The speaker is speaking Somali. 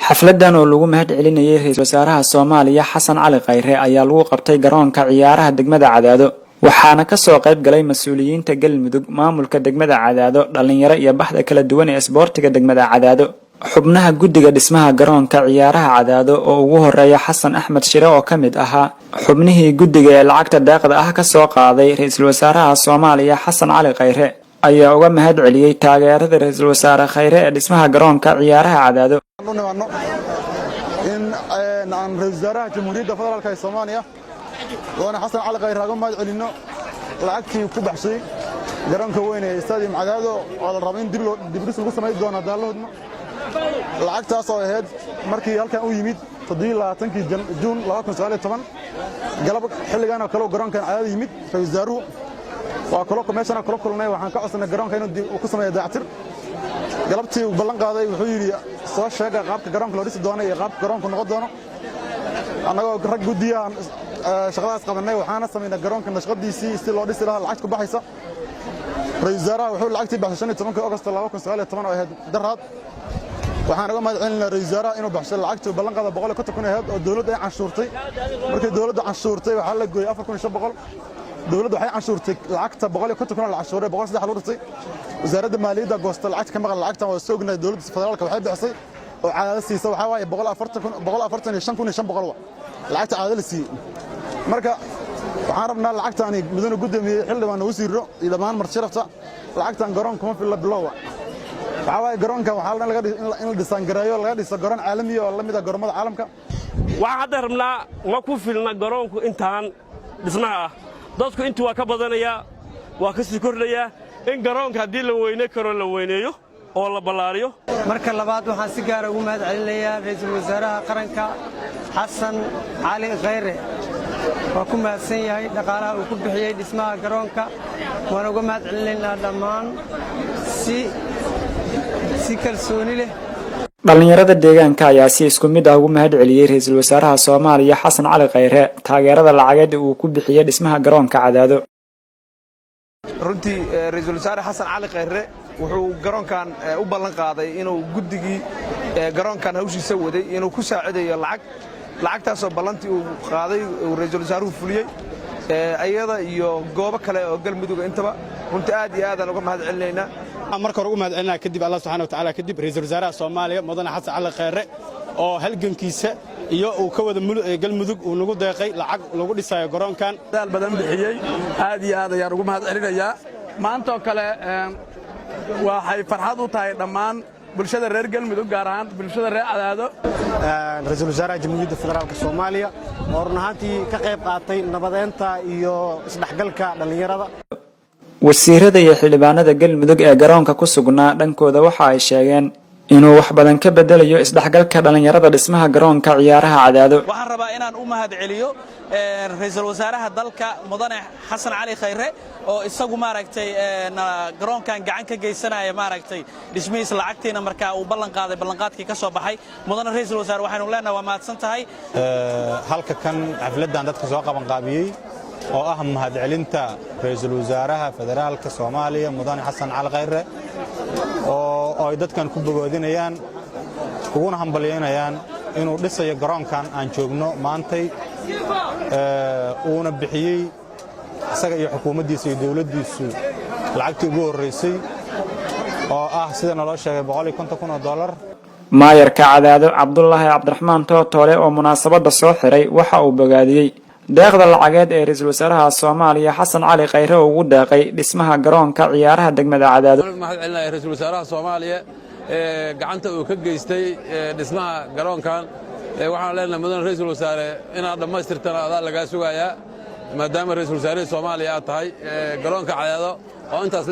xafladan oo lagu mahad celinayay ra'iisul wasaaraha Soomaaliya Xasan Cali Khayre ayaa lagu qabtay garoonka ciyaaraha degmada Cadaado waxaana ka soo qayb galay mas'uuliyiinta Galmudug maamulka degmada Cadaado dhalinyaro iyo baxda kala duwan ee isboortiga degmada Cadaado xubnaha guddiga dhismaha garoonka ciyaaraha Cadaado oo ugu horeeya Xasan Axmed Shire oo kamid ahaa xubnihii guddiga ee lacagta deeqda ah ka soo qaaday ra'iisul wasaaraha Soomaaliya Xasan Cali Khayre ayaa uga mahad celiyay taageerada ra'iisul wasaare Khayre ee dhismaha garoonka ciyaaraha Cadaado aan ra'iisul wasaaraha Jamhuuriyadda Federaalka ee Soomaaliya waana Xasan Cali Khayre uga mahad celino lacagtii ku baxshay garoonka weyn ee Stadium Cadaado oo la rabo in dib lagu sameeyo doono daalloodna lacagtaas oo ahayd markii halkan u yimid 27 Juun 2019 galab xilligan oo kale garoonkan Cadaado yimid ra'iisul wasaaruhu waa kala meeshana kala kulnay waxaan ka codsanay garoonka inuu dib u sameeyo dayactir galabtii uu ballan qaaday wuxuu yiri soo sheega qaabka garoonka loo dhisi doono iyo qaabka garoonku noqon doono anagoo rag guddiga shaqadaas qabanay waxaana sameynay garoonka nashqadiisii si loo dhisi lahaa lacag ku baxaysa ra'iisul wasaaraha wuxuu lacagtii baxshay 15 August 2019 oo ahayd daraad waxaan uga mahad celinaa ra'iisul wasaaraha inuu baxshay lacagtii ballan qaaday 150 ahayd oo dawladda ay canshuurtay markii dawladda canshuurtay waxaa la gooyay 4500 dawladdu waxay canshuurtay lacagta 150 la canshuuray 103 lagu dhigtay wasaaradda maaliyadda goosta lacagta ka maqan lacagtan waa soo gnay dawladda federaalka waxay bixisay oo caadada siisa waxa waaye 145,500 lacagta caadada siiyay marka waxaan rabnaa lacagtaani mudane gudoomiye xildhibaan ugu siiro iyo dhamaan marshirafta lacagtan garoon kuma filla bilowga waxa waaye garoonka waxa laga in la dhisaan gareeyo laga dhiso garoon caalami oo la mid ah garoomada caalamka waxa hadda rabnaa ma ku filna garoonku intaan dhismaha ah dadku intuu waa ka badanaya waa ka sii kordhaya in garoonka hadii la weyneeyo karo la weyneeyo oo la ballaariyo marka labaad waxaan si gaar ah ugu mahad celinayaa ra'iisul wasaaraha qaranka Xasan Cali Khayre waa ku mahadsan yahay dhaqaalaha uu ku bixiyay dhismaha garoonka waan uga mahad celinaynaa dhammaan si kalsooni leh dhalinyarada deegaanka ayaa si isku mid ah ugu mahad celiyay ra'iisul wasaaraha Soomaaliya Xasan Cali Khayre taageerada lacageed uu ku bixiyay dhismaha garoonka Cadaado runtii ra'iisul wasaare Xasan Cali Khayre wuxuu garoonkan u ballan qaaday inuu guddigii garoonkan hawshiisa waday inuu ku saacideeyo lacagtaas oo ballantii uu qaaday ra'iisul wasaaruhu fuliyay ayada iyo goobo kale oo Galmudug intaba runtii aad iyo aad aan uga mahad celinaynaa marka hore ugu mahad celinaa kadib Allah subhanahu wa ta'ala kadib ra'iisul wasaaraha Soomaaliya mudane Xasan Cali Khayre oo halgankiisa iyo uu ka wada Galmudug uu nagu deeqay lacag lagu dhisayo garoonkan dal badan bixiyay aad iyo aad ayaan ugu mahad celinayaa maanta oo kale waxay farxad u tahay dhammaan bulshada reer Galmudug gaar ahaan bulshada reer Cadaado ra'iisul wasaaraha Jamhuuriyadda Federaalka Soomaaliya oo runtii ka qayb qaatay nabadeynta iyo isdhaxgalka dhalinyarada wasiirada iyo xildhibaanada Galmudug ee garoonka ku sugnaa dhankooda waxa ay sheegeen inuu wax badan ka bedelayo isdhaxgalka dhalinyarada dhismaha garoonka ciyaaraha Cadaado waxaan rabaa inaan u mahad celiyo ra'iisul wasaaraha dalka mudane Xasan Cali Khayre oo isagu maaragtay garoonkan gacan ka geysanaya maaragtay dhismihiisa lacagtiina markaa uu ballan qaaday ballanqaadkii ka soo baxay mudane ra'iisul wasaare waxaanu leenahay waa mahadsan tahay halka kan xafladan dadka soo qaban qaabiyay oo ah mahad celinta ra'iisul wasaaraha federaalka Soomaaliya mudane Xasan Cali Khayre oo ay dadkan ku bogoodinayaan uguna hambalyeynayaan inuu dhisayo garoonkan aan joogno maantay uuna bixiyay isaga iyo xukuumaddiisa iyo dawladdiisu lacagtii ugu horeysay oo ah sida naloo sheegay $150,000 maayarka Cadaado Cabdullaahi Cabdiraxmaan Tootole oo munaasabada soo xiray waxa uu bogaadiyay deeqda lacageed ee ra'iisul wasaaraha Soomaaliya Xasan Cali Khayre ugu deeqay dhismaha garoonka ciyaaraha degmada Cadaado mahad celinayaa ra'iisul wasaaraha Soomaaliya gacanta uu ka geystay dhismaha garoonkan waxaan leenahay mudane ra'iisul wasaare inaad dhamaystirtaan adaa laga sugayaa maadaama ra'iisul wasaaraha Soomaaliya aad tahay garoonka Cadaado oo intaas